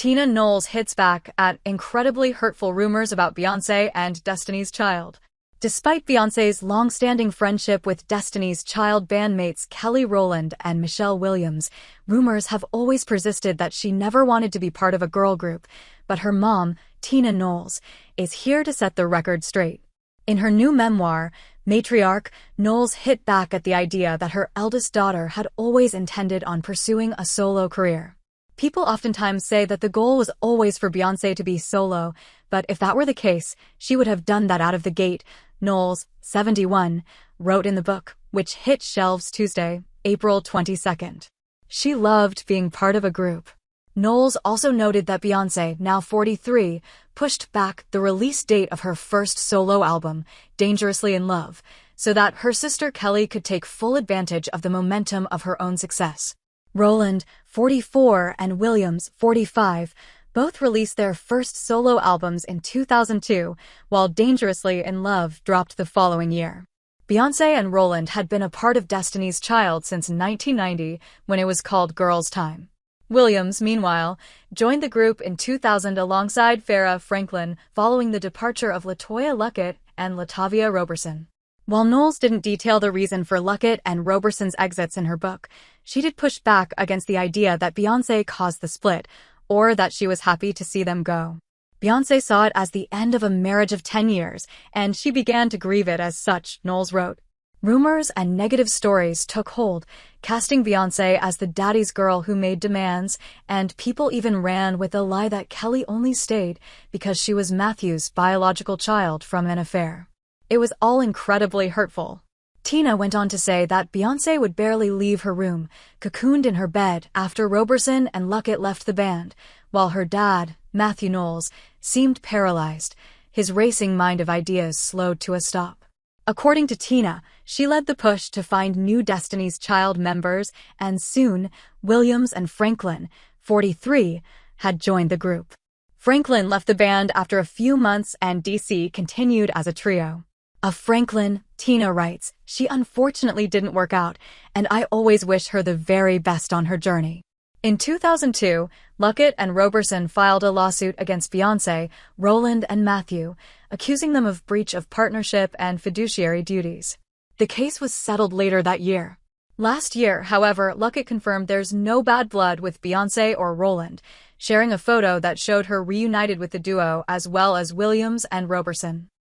Tina Knowles hits back at incredibly hurtful rumors about Beyonce and Destiny's Child. Despite Beyonce's long-standing friendship with Destiny's Child bandmates Kelly Rowland and Michelle Williams, rumors have always persisted that she never wanted to be part of a girl group, but her mom, Tina Knowles, is here to set the record straight. In her new memoir, Matriarch, Knowles hit back at the idea that her eldest daughter had always intended on pursuing a solo career. People oftentimes say that the goal was always for Beyonce to be solo, but if that were the case, she would have done that out of the gate, Knowles, 71, wrote in the book, which hit shelves Tuesday, April 22nd. She loved being part of a group. Knowles also noted that Beyonce, now 43, pushed back the release date of her first solo album, Dangerously in Love, so that her sister Kelly could take full advantage of the momentum of her own success. Rowland, 44, and Williams, 45, both released their first solo albums in 2002, while Dangerously in Love dropped the following year. Beyonce and Rowland had been a part of Destiny's Child since 1990, when it was called Girls' Time. Williams, meanwhile, joined the group in 2000 alongside Farrah Franklin following the departure of LaToya Luckett and Latavia Roberson. While Knowles didn't detail the reason for Luckett and Roberson's exits in her book, she did push back against the idea that Beyonce caused the split, or that she was happy to see them go. Beyonce saw it as the end of a marriage of 10 years, and she began to grieve it as such, Knowles wrote. Rumors and negative stories took hold, casting Beyonce as the daddy's girl who made demands, and people even ran with the lie that Kelly only stayed because she was Matthew's biological child from an affair. It was all incredibly hurtful. Tina went on to say that Beyonce would barely leave her room, cocooned in her bed after Roberson and Luckett left the band, while her dad, Matthew Knowles, seemed paralyzed, his racing mind of ideas slowed to a stop. According to Tina, she led the push to find new Destiny's Child members, and soon, Williams and Franklin, 43, had joined the group. Franklin left the band after a few months and DC continued as a trio. Of Franklin, Tina writes, "She unfortunately didn't work out, and I always wish her the very best on her journey." In 2002, Luckett and Roberson filed a lawsuit against Beyonce, Rowland, and Matthew, accusing them of breach of partnership and fiduciary duties. The case was settled later that year. Last year, however, Luckett confirmed there's no bad blood with Beyonce or Rowland, sharing a photo that showed her reunited with the duo as well as Williams and Roberson.